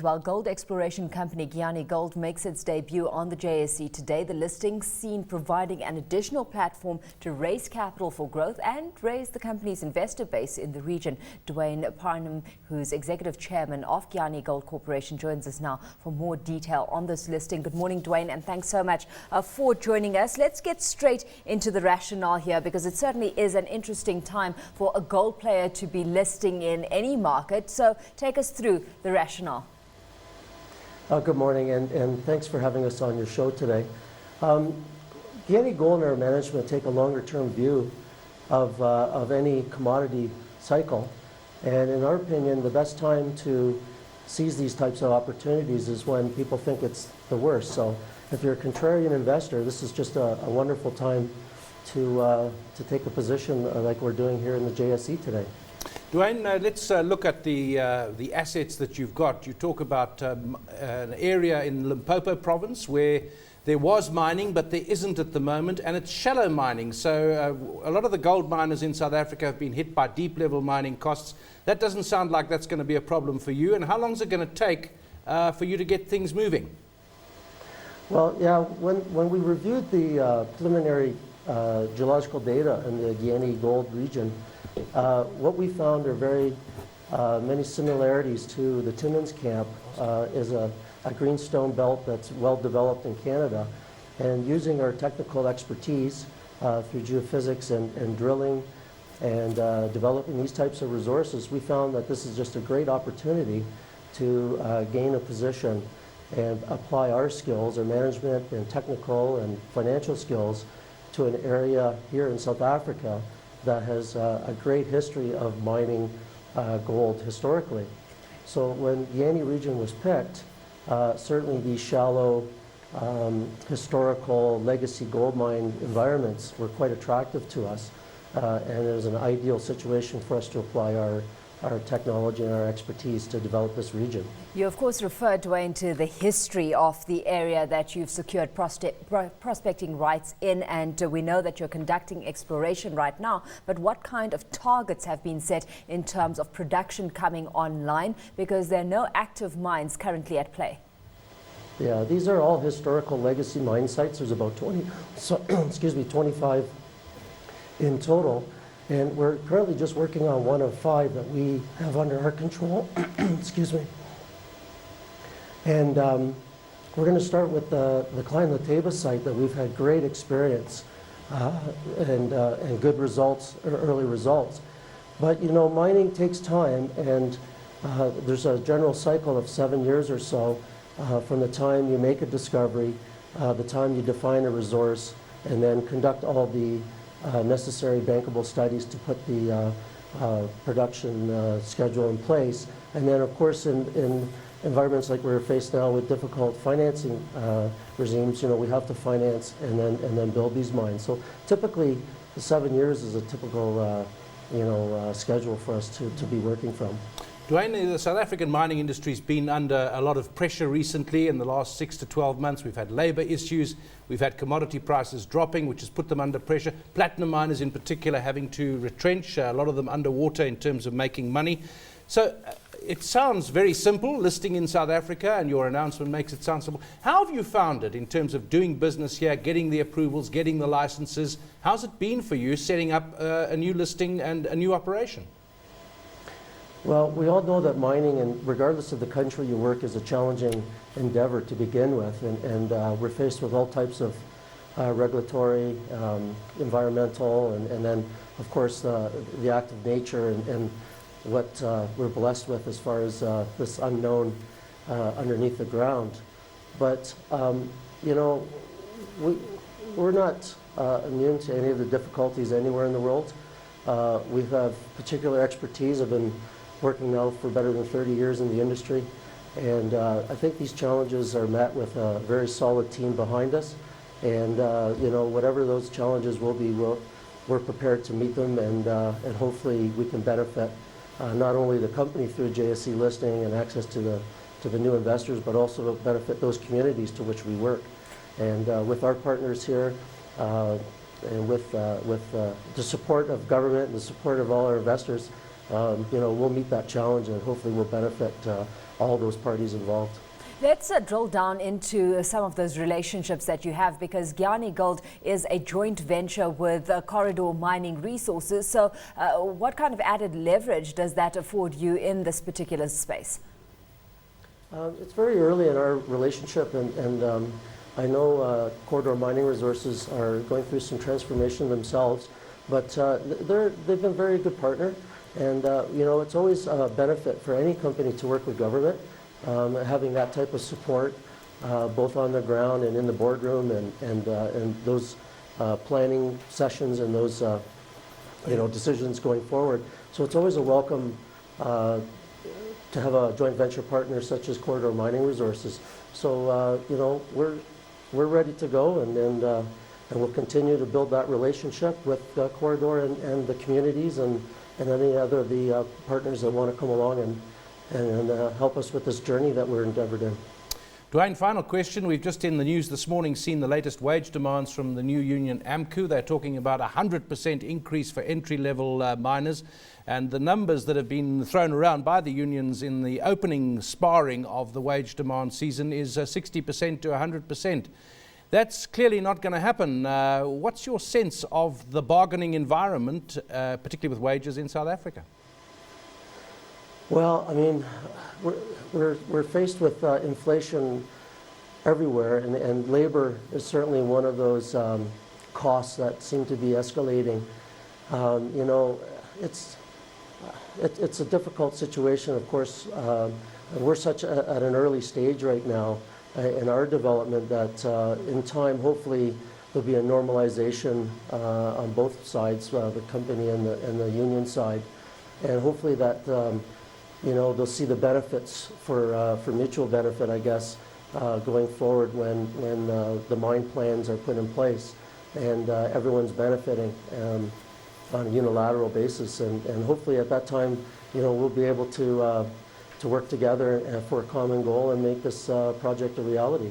Well, gold exploration company Giyani Gold makes its debut on the JSE today. The listing seen providing an additional platform to raise capital for growth and raise the company's investor base in the region. Duane Parnham, who's Executive Chairman of Giyani Gold Corporation, joins us now for more detail on this listing. Good morning, Duane, and thanks so much for joining us. Let's get straight into the rationale here, because it certainly is an interesting time for a gold player to be listing in any market. So take us through the rationale. Good morning, and thanks for having us on your show today. Giyani Gold and our management take a longer-term view of any commodity cycle, and in our opinion, the best time to seize these types of opportunities is when people think it's the worst. So if you're a contrarian investor, this is just a wonderful time to take a position like we're doing here in the JSE today. Duane, let's look at the assets that you've got. You talk about an area in Limpopo province where there was mining, but there isn't at the moment, and it's shallow mining. So a lot of the gold miners in South Africa have been hit by deep level mining costs. That doesn't sound like that's going to be a problem for you. And how long is it going to take for you to get things moving? Well, yeah, when we reviewed the preliminary geological data in the Giyani Gold region, what we found are very many similarities to the Timmins camp. Is a greenstone belt that's well developed in Canada, and using our technical expertise through geophysics and drilling and developing these types of resources, we found that this is just a great opportunity to gain a position and apply our skills, our management and technical and financial skills, to an area here in South Africa that has a great history of mining gold historically. So when the Giyani region was picked, certainly these shallow historical legacy gold mine environments were quite attractive to us, and it was an ideal situation for us to apply our technology and our expertise to develop this region. You of course referred, Duane, to the history of the area that you've secured prospecting rights in, and we know that you're conducting exploration right now, but what kind of targets have been set in terms of production coming online, because there are no active mines currently at play? Yeah, these are all historical legacy mine sites. There's about 25 in total. And we're currently just working on one of 5 that we have under our control. Excuse me. And we're going to start with the Klein Lateba site that we've had great experience and good results, early results. But you know, mining takes time, and there's a general cycle of 7 years or so from the time you make a discovery, the time you define a resource, and then conduct all the necessary bankable studies to put the production schedule in place. And then of course in environments like we're faced now with difficult financing regimes, you know, we have to finance and then build these mines. So typically the 7 years is a typical schedule for us to be working from. Duane, the South African mining industry has been under a lot of pressure recently. In the last 6 to 12 months, we've had labour issues, we've had commodity prices dropping, which has put them under pressure. Platinum miners in particular having to retrench, a lot of them underwater in terms of making money. So it sounds very simple, listing in South Africa, and your announcement makes it sound simple. How have you found it in terms of doing business here, getting the approvals, getting the licenses? How's it been for you setting up a new listing and a new operation? Well, we all know that mining, and regardless of the country you work, is a challenging endeavor to begin with, and we're faced with all types of regulatory, environmental, and then of course the active nature and what we're blessed with as far as this unknown underneath the ground. But you know, we're not immune to any of the difficulties anywhere in the world. We have particular expertise. I've been working now for better than 30 years in the industry, and I think these challenges are met with a very solid team behind us, and you know, whatever those challenges will be, we're prepared to meet them, and hopefully we can benefit not only the company through a JSE listing and access to the new investors, but also benefit those communities to which we work. And with our partners here, and with the support of government and the support of all our investors, you know, we'll meet that challenge, and hopefully we'll benefit all those parties involved. Let's drill down into some of those relationships that you have, because Giyani Gold is a joint venture with Corridor Mining Resources. So what kind of added leverage does that afford you in this particular space? It's very early in our relationship, and I know Corridor Mining Resources are going through some transformation themselves, but they've been a very good partner. And you know, it's always a benefit for any company to work with government. Having that type of support, both on the ground and in the boardroom, and those planning sessions and those you know, decisions going forward. So it's always a welcome to have a joint venture partner such as Corridor Mining Resources. So you know, we're ready to go, and we'll continue to build that relationship with Corridor and the communities and any other of the partners that want to come along and help us with this journey that we're endeavored in. Duane, final question. We've just in the news this morning seen the latest wage demands from the new union AMCU. They're talking about a 100% increase for entry-level miners, and the numbers that have been thrown around by the unions in the opening sparring of the wage demand season is 60% to 100%. That's clearly not going to happen. What's your sense of the bargaining environment, particularly with wages in South Africa? Well, I mean, we're faced with inflation everywhere, and labor is certainly one of those costs that seem to be escalating. You know, it's a difficult situation, of course. We're at an early stage right now in our development that in time, hopefully, there'll be a normalization on both sides, the company and the union side, and hopefully that you know, they'll see the benefits for mutual benefit, I guess, going forward when the mine plans are put in place and everyone's benefiting on a unilateral basis. And hopefully at that time, you know, we'll be able to work together for a common goal and make this project a reality.